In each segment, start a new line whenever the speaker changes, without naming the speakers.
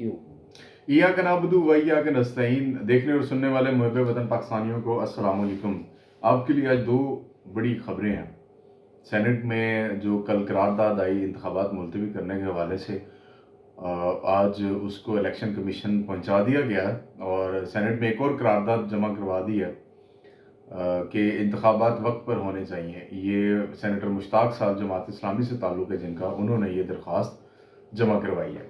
क्यों؟
इय्याक नअबुदु व इय्याक नस्तईन। देखने और सुनने वाले मुहिब वतन पाकिस्तानियों को अस्सलाम वालेकुम। आपके लिए आज दो बड़ी खबरें हैं। सेनेट में जो कल करारदाद आई इंतखाबात मुलतवी करने के हवाले से, आज उसको इलेक्शन कमीशन पहुंचा दिया गया और सेनेट में एक और करारदाद जमा करवा दी है कि इंतखाबात वक्त पर होने चाहिए। ये सेनेटर मुश्ताक साहब जमात इस्लामी से ताल्लुक़ है जिनका, उन्होंने ये दरख्वास्त जमा करवाई है।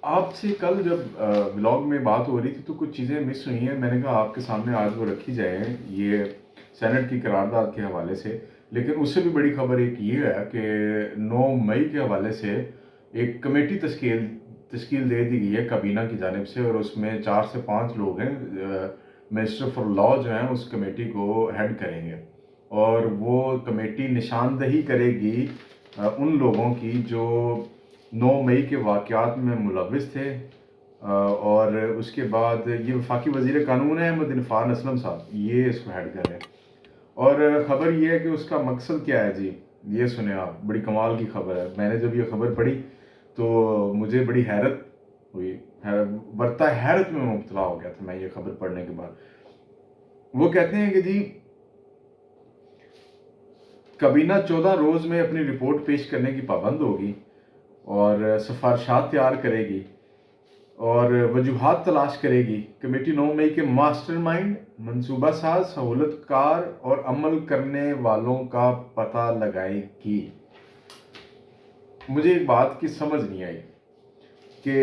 आपसे कल जब व्लॉग में बात हो रही थी तो कुछ चीज़ें मिस हुई हैं, मैंने कहा आपके सामने आज वो रखी जाए, ये सेनेट की करारदाद के हवाले से। लेकिन उससे भी बड़ी खबर एक ये है कि 9 मई के हवाले से एक कमेटी तश्कील दे दी गई है काबीना की जानिब से, और उसमें 4 से 5 लोग हैं। मिनिस्टर फॉर लॉ जो हैं उस कमेटी को हेड करेंगे, और वो कमेटी निशानदही करेगी उन लोगों की जो 9 मई के वाक़यात में मुलव्विस थे। और उसके बाद ये वफाकी वज़ीर कानून है अहमद इरफान असलम साहब, ये इसको हेड कर रहे हैं। और ख़बर ये है कि उसका मकसद क्या है जी, ये सुने आप, बड़ी कमाल की खबर है। मैंने जब ये खबर पढ़ी तो मुझे बड़ी हैरत हुई, बरता हैरत में मुब्तला हो गया था मैं ये खबर पढ़ने के बाद। वो कहते हैं कि जी काबीना 14 रोज़ में अपनी रिपोर्ट पेश करने की पाबंद होगी और सिफारिशात तैयार करेगी और वजूहात तलाश करेगी। कमेटी 9 मई के मास्टरमाइंड, मंसूबा साज, सहूलतकार और अमल करने वालों का पता लगाएगी। मुझे एक बात की समझ नहीं आई कि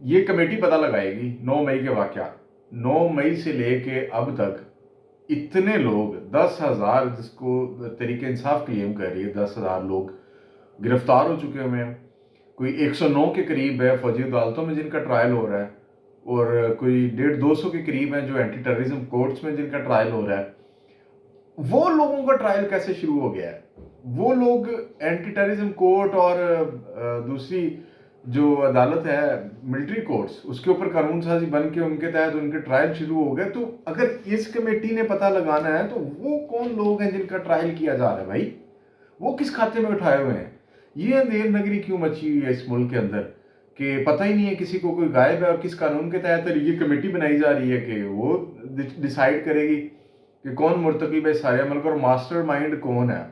ये कमेटी पता लगाएगी 9 मई के वाक़यात। 9 मई से लेके अब तक इतने लोग, 10,000, जिसको तहरीक इंसाफ क्लेम कर रही है, 10,000 लोग गिरफ्तार हो चुके हुए हैं। कोई 109 के करीब है फौजी अदालतों में जिनका ट्रायल हो रहा है, और कोई 150-200 के करीब हैं जो एंटी टेररिज्म कोर्ट्स में जिनका ट्रायल हो रहा है। वो लोगों का ट्रायल कैसे शुरू हो गया है? वो लोग एंटी टेररिज्म कोर्ट और दूसरी जो अदालत है मिलिट्री कोर्ट्स, उसके ऊपर कानून साजी बन के उनके तहत उनके ट्रायल शुरू हो गए। तो अगर इस कमेटी ने पता लगाना है तो वो कौन लोग हैं जिनका ट्रायल किया जा रहा है भाई? वो किस खाते में उठाए हुए हैं? ये अंधेर नगरी क्यों मची हुई है इस मुल्क के अंदर कि पता ही नहीं है किसी को, कोई गायब है और किस कानून के तहत ये कमेटी बनाई जा रही है कि वो डिसाइड करेगी कि कौन मुर्तकिब है सारे अमल का और मास्टर माइंड कौन है।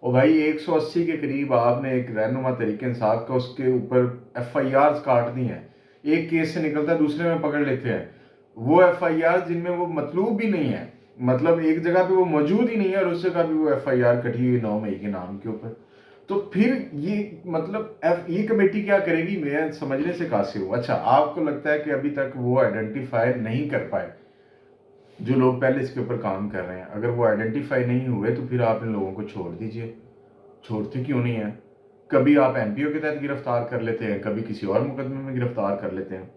और भाई 180 के करीब आपने एक रहनुमा तरीके इंसाफ का, उसके ऊपर FIRs काट दी हैं। एक केस से निकलता है दूसरे में पकड़ लेते हैं। वो FIR जिनमें वो मतलूब भी नहीं है, मतलब एक जगह पे वो मौजूद ही नहीं है और उस जगह भी वो FIR कटी हुई 9 मई के नाम के ऊपर। तो फिर ये मतलब ये कमेटी क्या करेगी, मैं समझने से कासिर हूँ। अच्छा, आपको लगता है कि अभी तक वो आइडेंटिफाई नहीं कर पाए जो लोग पहले इसके ऊपर काम कर रहे हैं? अगर वो आइडेंटिफाई नहीं हुए तो फिर आप इन लोगों को छोड़ दीजिए। छोड़ते क्यों नहीं है? कभी आप MPO के तहत गिरफ्तार कर लेते हैं, कभी किसी और मुकदमे में गिरफ्तार कर लेते हैं।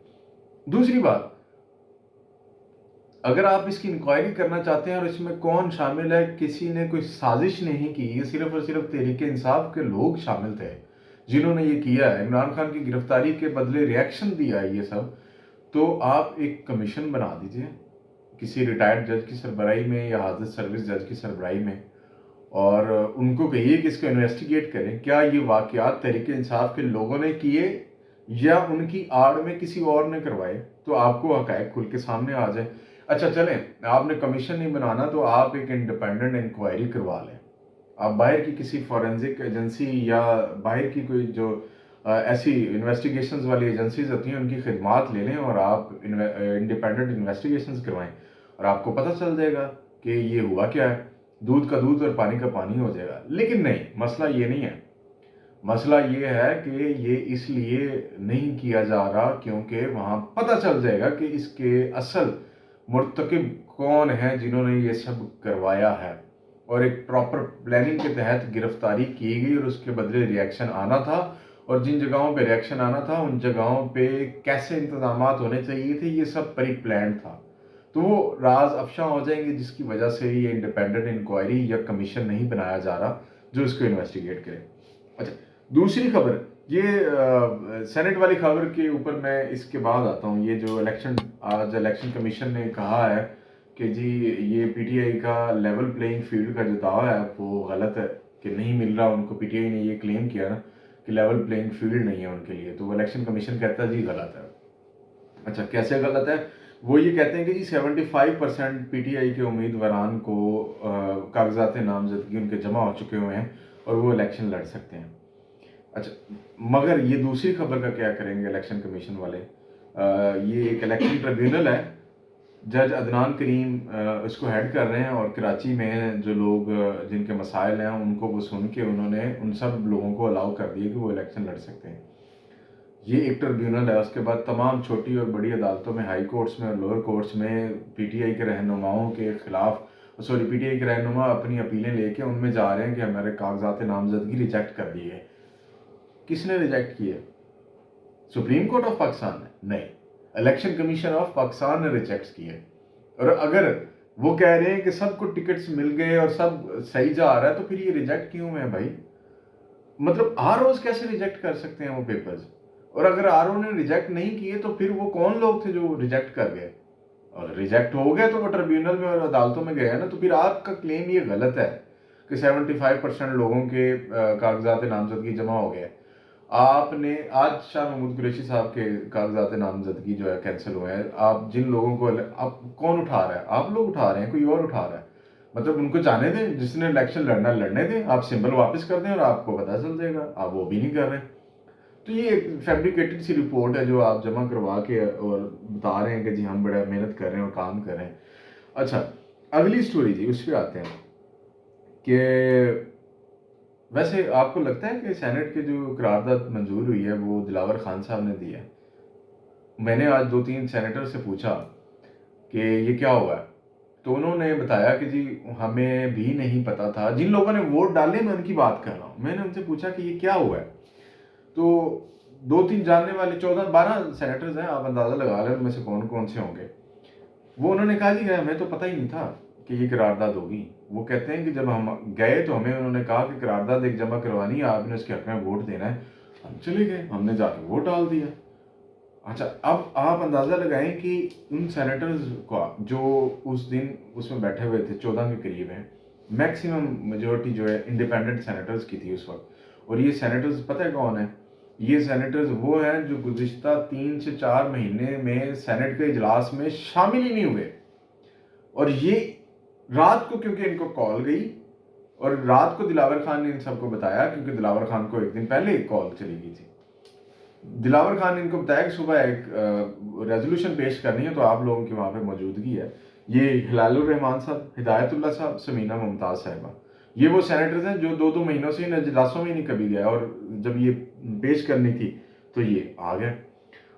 दूसरी बात, अगर आप इसकी इंक्वायरी करना चाहते हैं और इसमें कौन शामिल है, किसी ने कोई साजिश नहीं की, ये सिर्फ और सिर्फ तहरीक इंसाफ के लोग शामिल थे जिन्होंने ये किया है, इमरान खान की गिरफ्तारी के बदले रिएक्शन दिया है ये सब, तो आप एक कमीशन बना दीजिए किसी रिटायर्ड जज की सरबराही में या हाजिर सर्विस जज की सरबराही में, और उनको कहिए कि इसको इन्वेस्टिगेट करें। क्या ये वाक़यात तहरीक इंसाफ के लोगों ने किए या उनकी आड़ में किसी और ने करवाए? तो आपको हक़ाइक़ खुल के सामने आ जाए। अच्छा चलें, आपने कमीशन नहीं बनाना तो आप एक इंडिपेंडेंट इंक्वायरी करवा लें। आप बाहर की किसी फॉरेंसिक एजेंसी या बाहर की कोई जो ऐसी इन्वेस्टिगेशंस वाली एजेंसीज होती हैं उनकी खिदमात ले लें और आप इंडिपेंडेंट इन्वेस्टिगेशंस करवाएं, और आपको पता चल जाएगा कि ये हुआ क्या है। दूध का दूध और पानी का पानी हो जाएगा। लेकिन नहीं, मसला ये नहीं है। मसला ये है कि ये इसलिए नहीं किया जा रहा क्योंकि वहाँ पता चल जाएगा कि इसके असल मुर्तकिब कौन है जिन्होंने ये सब करवाया है, और एक प्रॉपर प्लानिंग के तहत गिरफ्तारी की गई और उसके बदले रिएक्शन आना था, और जिन जगहों पे रिएक्शन आना था उन जगहों पे कैसे इंतजामात होने चाहिए थे, ये सब प्री प्लान था। तो वो राज अफशा हो जाएंगे जिसकी वजह से ये इंडिपेंडेंट इंक्वायरी या कमीशन नहीं बनाया जा रहा जो इसको इन्वेस्टिगेट करे। अच्छा, दूसरी खबर, ये सेनेट वाली खबर के ऊपर मैं इसके बाद आता हूँ। ये जो आज इलेक्शन कमीशन ने कहा है कि जी ये PTI का लेवल प्लेइंग फील्ड का जो दावा है वो गलत है, कि नहीं मिल रहा उनको। PTI ने ये क्लेम किया ना کہ لیول پلینگ فیلڈ نہیں ہے ان کے لیے، تو وہ الیکشن کمیشن کہتا ہے جی غلط ہے۔ اچھا کیسے غلط ہے؟ وہ یہ کہتے ہیں کہ جی 75% پی ٹی آئی کے امیدواران کو کاغذات نامزدگی ان کے جمع ہو چکے ہوئے ہیں اور وہ الیکشن لڑ سکتے ہیں۔ اچھا مگر یہ دوسری خبر کا کیا کریں گے الیکشن کمیشن والے؟ یہ ایک الیکشن ٹریبیونل ہے، جج عدنان کریم اس کو ہیڈ کر رہے ہیں، اور کراچی میں جو لوگ جن کے مسائل ہیں ان کو وہ سن کے انہوں نے ان سب لوگوں کو الاؤ کر دیا کہ وہ الیکشن لڑ سکتے ہیں۔ یہ ایک ٹریبیونل ہے، اس کے بعد تمام چھوٹی اور بڑی عدالتوں میں، ہائی کورٹس میں اور لوور کورٹس میں پی ٹی آئی کے رہنماؤں کے خلاف پی ٹی آئی کے رہنما اپنی اپیلیں لے کے ان میں جا رہے ہیں کہ ہمارے کاغذات نامزدگی ریجیکٹ کر دیے۔ کس نے ریجیکٹ کیے؟ سپریم کورٹ آف پاکستان نے؟ نہیں، الیکشن کمیشن آف پاکستان نے ریجیکٹ کیے۔ اور اگر وہ کہہ رہے ہیں کہ سب کو ٹکٹس مل گئے اور سب صحیح جا رہا ہے، تو پھر یہ ریجیکٹ کیوں ہیں بھائی؟ مطلب ہر روز کیسے ریجیکٹ کر سکتے ہیں وہ پیپرز؟ اور اگر آر او نے ریجیکٹ نہیں کیے تو پھر وہ کون لوگ تھے جو ریجیکٹ کر گئے؟ اور ریجیکٹ ہو گئے تو وہ ٹریبیونل میں اور عدالتوں میں گئے ہیں نا، تو پھر آپ کا کلیم یہ غلط ہے کہ 75% لوگوں کے کاغذات نامزدگی جمع ہو گئے۔ آپ نے آج شاہ محمود قریشی صاحب کے کاغذات نامزدگی جو ہے کینسل ہوئے ہیں، آپ جن لوگوں کو اب کون اٹھا رہا ہے؟ آپ لوگ اٹھا رہے ہیں، کوئی اور اٹھا رہا ہے؟ مطلب ان کو جانے دیں، جس نے الیکشن لڑنا لڑنے دیں، آپ سمبل واپس کر دیں اور آپ کو پتہ چل جائے گا، آپ وہ بھی نہیں کر رہے۔ تو یہ ایک فیبریکیٹڈ سی رپورٹ ہے جو آپ جمع کروا کے اور بتا رہے ہیں کہ جی ہم بڑا محنت کر رہے ہیں اور کام کر رہے ہیں۔ اچھا اگلی سٹوری جی، اس پہ آتے ہیں کہ ویسے آپ کو لگتا ہے کہ سینٹ کے جو قرارداد منظور ہوئی ہے وہ دلاور خان صاحب نے دی ہے؟ میں نے آج 2-3 سینیٹر سے پوچھا کہ یہ کیا ہوا ہے، تو انہوں نے بتایا کہ جی ہمیں بھی نہیں پتا تھا۔ جن لوگوں نے ووٹ ڈالے میں ان کی بات کر رہا ہوں، میں نے ان سے پوچھا کہ یہ کیا ہوا ہے، تو 2-3 جاننے والے 14-12 سینیٹرز ہیں، آپ اندازہ لگا لیں ان میں سے کون کون سے ہوں گے۔ وہ انہوں نے کہا جی ہمیں تو پتہ ہی نہیں تھا کہ یہ قرارداد ہوگی۔ وہ کہتے ہیں کہ جب ہم گئے تو ہمیں انہوں نے کہا کہ قرارداد ایک جمع کروانی ہے، آپ نے اس کے حق میں ووٹ دینا ہے۔ ہم چلے گئے، ہم نے جا کے ووٹ ڈال دیا۔ اچھا اب آپ اندازہ لگائیں کہ ان سینیٹرز کا جو اس دن اس میں بیٹھے ہوئے تھے 14 کے قریب ہیں، میکسیمم میجورٹی جو ہے انڈیپینڈنٹ سینیٹرز کی تھی اس وقت۔ اور یہ سینیٹرز پتہ ہے کون ہیں؟ یہ سینیٹرز وہ ہیں جو گزشتہ 3 سے 4 مہینے میں سینٹ کے اجلاس میں شامل ہی نہیں ہوئے۔ اور یہ رات کو کیونکہ ان کو کال گئی اور رات کو دلاور خان نے ان سب کو بتایا، کیونکہ دلاور خان کو ایک دن پہلے ایک کال چلی گئی تھی۔ دلاور خان نے ان کو بتایا کہ صبح ایک ریزولوشن پیش کرنی ہے، تو آپ لوگوں کی وہاں پہ موجودگی ہے۔ یہ ہلال الرحمان صاحب، ہدایت اللہ صاحب، سمینہ ممتاز صاحبہ، یہ وہ سینیٹرز ہیں جو 2 مہینوں سے ان اجلاسوں میں نہیں کبھی گئے، اور جب یہ پیش کرنی تھی تو یہ آ گئے،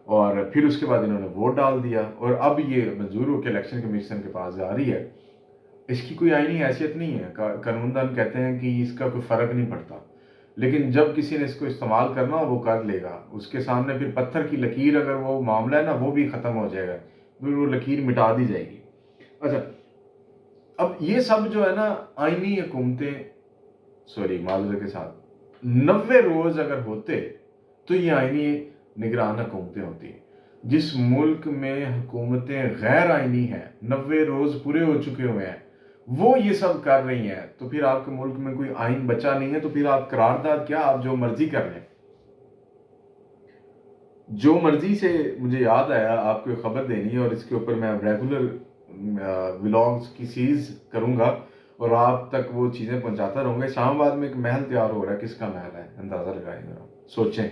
اور پھر اس کے بعد انہوں نے ووٹ ڈال دیا، اور اب یہ منظور ہو کے الیکشن کمیشن کے پاس جا رہی ہے۔ اس کی کوئی آئینی حیثیت نہیں ہے، قانون دان کہتے ہیں کہ اس کا کوئی فرق نہیں پڑتا، لیکن جب کسی نے اس کو استعمال کرنا وہ کر لے گا۔ اس کے سامنے پھر پتھر کی لکیر اگر وہ معاملہ ہے نا، وہ بھی ختم ہو جائے گا، پھر وہ لکیر مٹا دی جائے گی۔ اچھا اب یہ سب جو ہے نا آئینی حکومتیں، معذرت کے ساتھ 90 روز اگر ہوتے تو یہ آئینی نگران حکومتیں ہوتی۔ جس ملک میں حکومتیں غیر آئینی ہیں، 90 روز پورے ہو چکے ہوئے ہیں، وہ یہ سب کر رہی ہیں، تو پھر آپ کے ملک میں کوئی آئین بچا نہیں ہے، تو پھر آپ قرارداد کیا، آپ جو مرضی کر لیں۔ جو مرضی سے مجھے یاد آیا آپ کو خبر دینی ہے، اور اس کے اوپر میں ریگولر ولاگز کی سیریز کروں گا اور آپ تک وہ چیزیں پہنچاتا رہوں گا۔ اسلام آباد میں ایک محل تیار ہو رہا ہے، کس کا محل ہے اندازہ لگائیں گے، سوچیں۔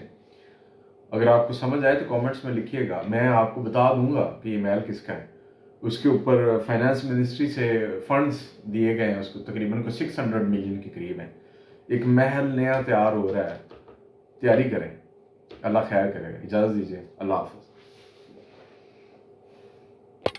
اگر آپ کو سمجھ آئے تو کامنٹس میں لکھیے گا، میں آپ کو بتا دوں گا کہ یہ محل کس کا ہے۔ اس کے اوپر فائنانس منسٹری سے فنڈز دیے گئے ہیں، اس کو تقریباً 600 ملین کے قریب ہیں۔ ایک محل نیا تیار ہو رہا ہے، تیاری کریں، اللہ خیر کرے گا۔ اجازت دیجیے، اللہ حافظ۔